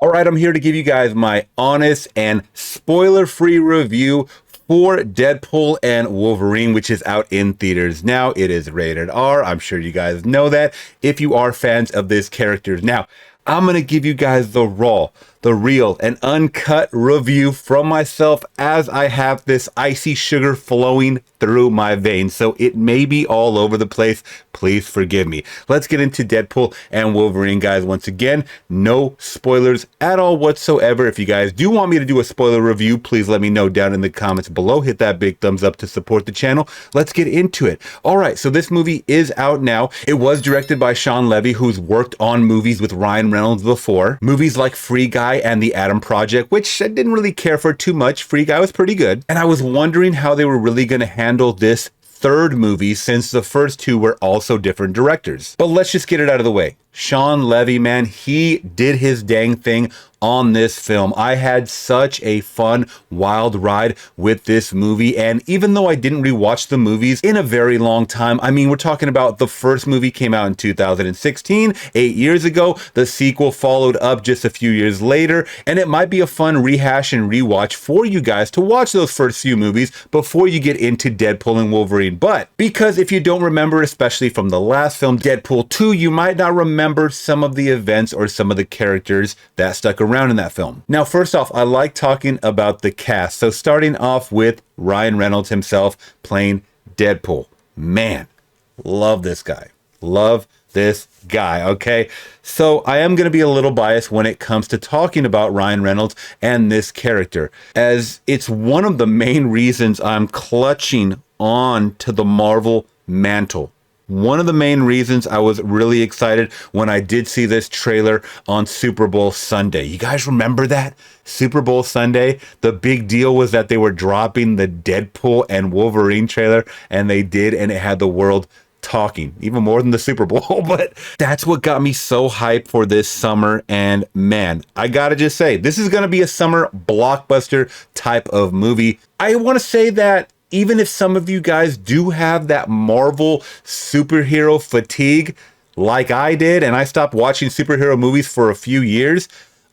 All right, I'm here to give you guys my honest and spoiler-free review for Deadpool and Wolverine, which is out in theaters now. It is rated R. I'm sure you guys know that if you are fans of this character. Now, I'm going to give you guys the raw, the real, and uncut review from myself as I have this icy sugar flowing through my veins. So it may be all over the place. Please forgive me. Let's get into Deadpool and Wolverine, guys. Once again, no spoilers at all whatsoever. If you guys do want me to do a spoiler review, please let me know down in the comments below. Hit that big thumbs up to support the channel. Let's get into it. All right, so this movie is out now. It was directed by Sean Levy, who's worked on movies with Ryan Reynolds before. Movies like Free Guy and The Atom Project, which I didn't really care for too much. Free Guy was pretty good. And I was wondering how they were really going to handle this third movie since the first two were also different directors. But let's just get it out of the way. Sean Levy, man, he did his dang thing on this film. I had such a fun, wild ride with this movie. And even though I didn't rewatch the movies in a very long time, I mean, we're talking about the first movie came out in 2016, 8 years ago. The sequel followed up just a few years later. And it might be a fun rehash and rewatch for you guys to watch those first few movies before you get into Deadpool and Wolverine. But because if you don't remember, especially from the last film, Deadpool 2, you might not remember some of the events or some of the characters that stuck around in that film. Now, first off, I like talking about the cast. So starting off with Ryan Reynolds himself playing Deadpool. Man, love this guy. Love this guy, okay? So I am going to be a little biased when it comes to talking about Ryan Reynolds and this character, as it's one of the main reasons I'm clutching on to the Marvel mantle. One of the main reasons I was really excited when I did see this trailer on Super Bowl Sunday. You guys remember that? Super Bowl Sunday? The big deal was that they were dropping the Deadpool and Wolverine trailer, and they did, and it had the world talking, even more than the Super Bowl. But that's what got me so hyped for this summer. And man, I gotta just say, this is gonna be a summer blockbuster type of movie. I want to say that even if some of you guys do have that Marvel superhero fatigue like I did, and I stopped watching superhero movies for a few years,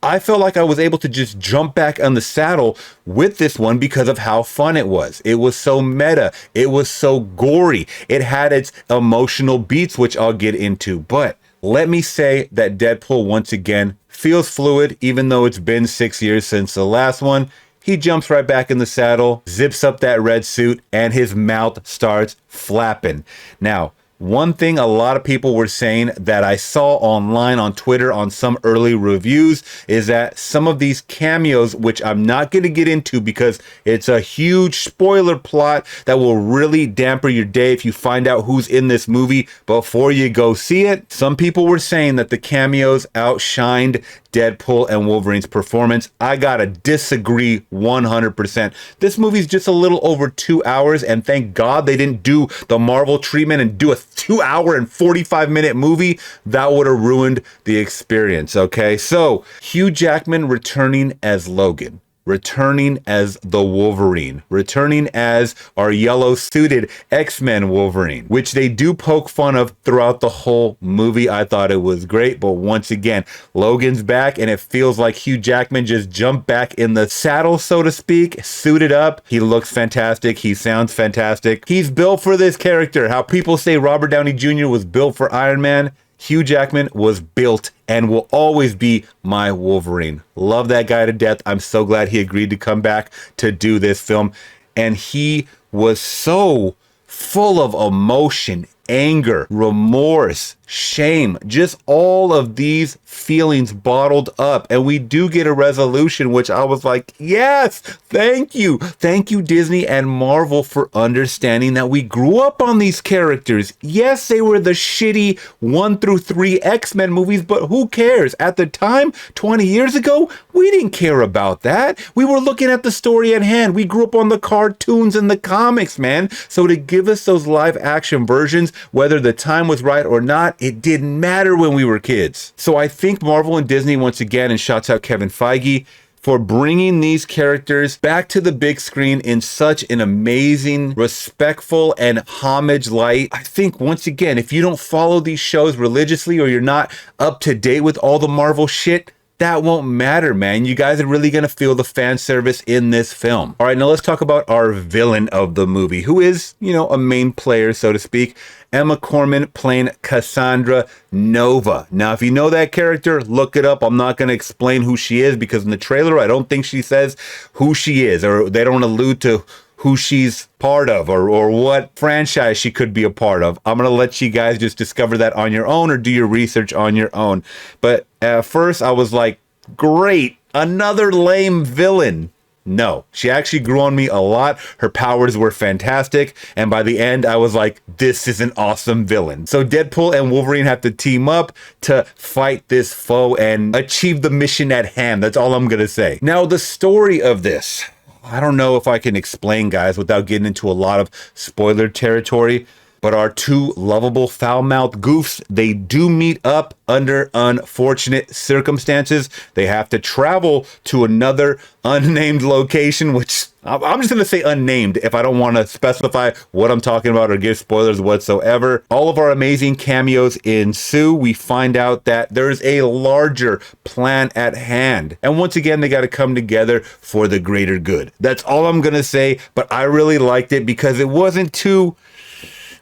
I felt like I was able to just jump back on the saddle with this one because of how fun it was. It was so meta. It was so gory. It had its emotional beats, which I'll get into. But let me say that Deadpool, once again, feels fluid, even though it's been 6 years since the last one. He jumps right back in the saddle, zips up that red suit, and his mouth starts flapping. Now, one thing a lot of people were saying that I saw online on Twitter on some early reviews is that some of these cameos, which I'm not going to get into because it's a huge spoiler plot that will really damper your day if you find out who's in this movie before you go see it. Some people were saying that the cameos outshined Deadpool and Wolverine's performance. I gotta disagree 100%. This movie's just a little over 2 hours, and thank God they didn't do the Marvel treatment and do a 2 hour and 45-minute movie. That would have ruined the experience, okay? So, Hugh Jackman returning as Logan, returning as the Wolverine, returning as our yellow suited X-Men Wolverine, which they do poke fun of throughout the whole movie. I thought it was great, but once again, Logan's back, and it feels like Hugh Jackman just jumped back in the saddle, so to speak, suited up. He looks fantastic. He sounds fantastic. He's built for this character. How people say Robert Downey Jr. was built for Iron Man, Hugh Jackman was built and will always be my Wolverine. Love that guy to death. I'm so glad he agreed to come back to do this film. And he was so full of emotion, anger, remorse, shame, just all of these feelings bottled up. And we do get a resolution, which I was like, yes, thank you. Thank you, Disney and Marvel, for understanding that we grew up on these characters. Yes, they were the shitty 1 through 3 X-Men movies, but who cares? At the time, 20 years ago, we didn't care about that. We were looking at the story at hand. We grew up on the cartoons and the comics, man. So to give us those live action versions, whether the time was right or not, it didn't matter when we were kids. So I think Marvel and Disney, once again, and shouts out Kevin Feige, for bringing these characters back to the big screen in such an amazing, respectful, and homage light. I think, once again, if you don't follow these shows religiously or you're not up to date with all the Marvel shit, that won't matter, man. You guys are really going to feel the fan service in this film. All right, now let's talk about our villain of the movie, who is, you know, a main player, so to speak. Emma Corrin playing Cassandra Nova. Now, if you know that character, look it up. I'm not going to explain who she is because in the trailer, I don't think she says who she is, or they don't allude to who she's part of or what franchise she could be a part of. I'm going to let you guys just discover that on your own or do your research on your own. But at first I was like, great, another lame villain. No, she actually grew on me a lot. Her powers were fantastic. And by the end, I was like, this is an awesome villain. So Deadpool and Wolverine have to team up to fight this foe and achieve the mission at hand. That's all I'm going to say. Now, the story of this, I don't know if I can explain, guys, without getting into a lot of spoiler territory, but our two lovable foul-mouthed goofs, they do meet up under unfortunate circumstances. They have to travel to another unnamed location, which I'm just going to say unnamed if I don't want to specify what I'm talking about or give spoilers whatsoever. All of our amazing cameos ensue. We find out that there's a larger plan at hand. And once again, they got to come together for the greater good. That's all I'm going to say, but I really liked it because it wasn't too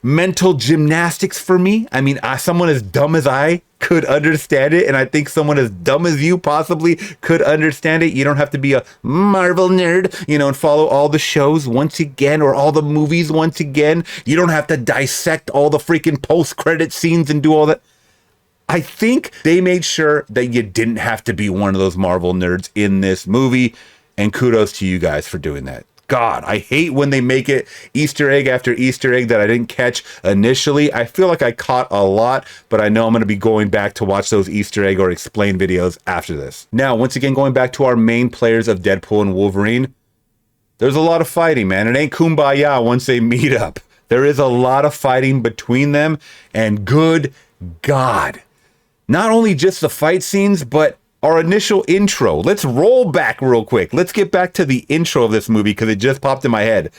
mental gymnastics for me. I mean, someone as dumb as I could understand it, and I think someone as dumb as you possibly could understand it. You don't have to be a Marvel nerd, you know, and follow all the shows once again or all the movies once again. You don't have to dissect all the freaking post-credit scenes and do all that. I think they made sure that you didn't have to be one of those Marvel nerds in this movie, and kudos to you guys for doing that. God, I hate when they make it Easter egg after Easter egg that I didn't catch initially. I feel like I caught a lot, but I know I'm going to be going back to watch those Easter egg or explain videos after this. Now, once again, going back to our main players of Deadpool and Wolverine, there's a lot of fighting, man. It ain't kumbaya once they meet up. There is a lot of fighting between them, and good God, not only just the fight scenes, but our initial intro. Let's roll back real quick. Let's get back to the intro of this movie because it just popped in my head.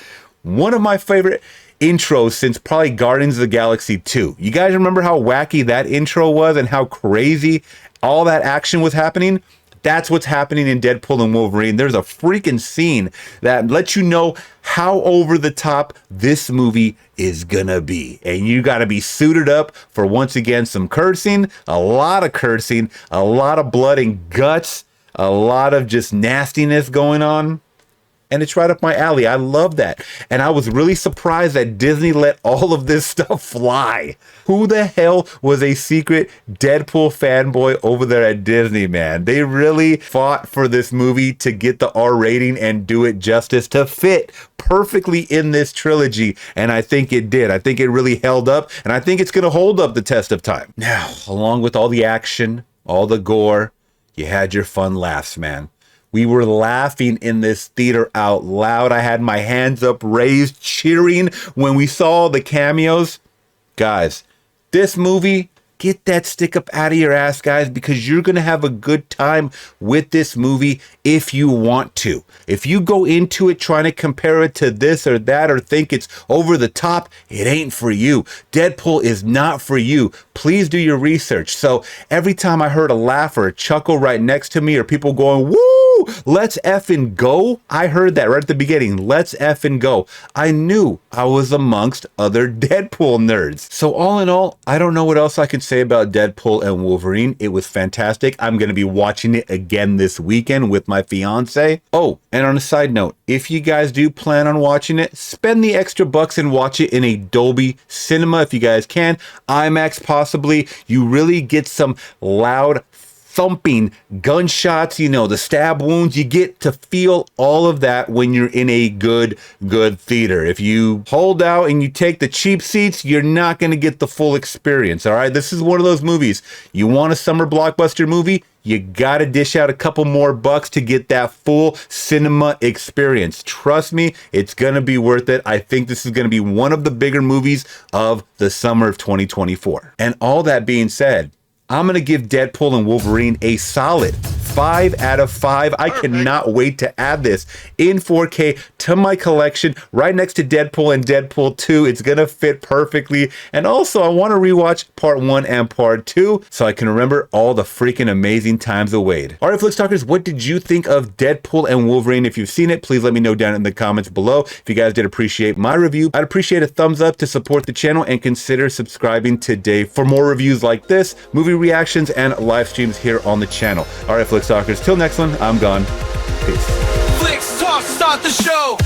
One of my favorite intros since probably Guardians of the Galaxy 2. You guys remember how wacky that intro was and how crazy all that action was happening? That's what's happening in Deadpool and Wolverine. There's a freaking scene that lets you know how over the top this movie is gonna be. And you gotta be suited up for, once again, some cursing, a lot of cursing, a lot of blood and guts, a lot of just nastiness going on. And it's right up my alley. I love that. And I was really surprised that Disney let all of this stuff fly. Who the hell was a secret Deadpool fanboy over there at Disney, man? They really fought for this movie to get the R rating and do it justice to fit perfectly in this trilogy. And I think it did. I think it really held up. And I think it's going to hold up the test of time. Now, along with all the action, all the gore, you had your fun laughs, man. We were laughing in this theater out loud. I had my hands up raised, cheering when we saw the cameos. Guys, this movie, get that stick up out of your ass, guys, because you're going to have a good time with this movie if you want to. If you go into it trying to compare it to this or that or think it's over the top, it ain't for you. Deadpool is not for you. Please do your research. So every time I heard a laugh or a chuckle right next to me or people going, woo, let's effing go. I heard that right at the beginning. Let's effing go. I knew I was amongst other Deadpool nerds. So all in all, I don't know what else I can say about Deadpool and Wolverine. It was fantastic. I'm going to be watching it again this weekend with my fiance. Oh, and on a side note, if you guys do plan on watching it, spend the extra bucks and watch it in a Dolby Cinema if you guys can. IMAX possibly. You really get some loud thumping gunshots, you know, the stab wounds. You get to feel all of that when you're in a good theater. If you hold out and you take the cheap seats, you're not going to get the full experience. All right, this is one of those movies. You want a summer blockbuster movie? You got to dish out a couple more bucks to get that full cinema experience. Trust me, it's going to be worth it. I think this is going to be one of the bigger movies of the summer of 2024. And all that being said, I'm going to give Deadpool and Wolverine a solid 5 out of 5. I cannot wait to add this in 4K to my collection right next to Deadpool and Deadpool 2. It's gonna fit perfectly. And also I want to rewatch part 1 and part 2 so I can remember all the freaking amazing times of Wade. All right, Flick Stalkers, what did you think of Deadpool and Wolverine? If you've seen it, please let me know down in the comments below. If you guys did appreciate my review, I'd appreciate a thumbs up to support the channel, and consider subscribing today for more reviews like this, movie reactions, and live streams here on the channel. All right, Flick Stalkers, till next one, I'm gone. Peace. Flicks Talk, start the show.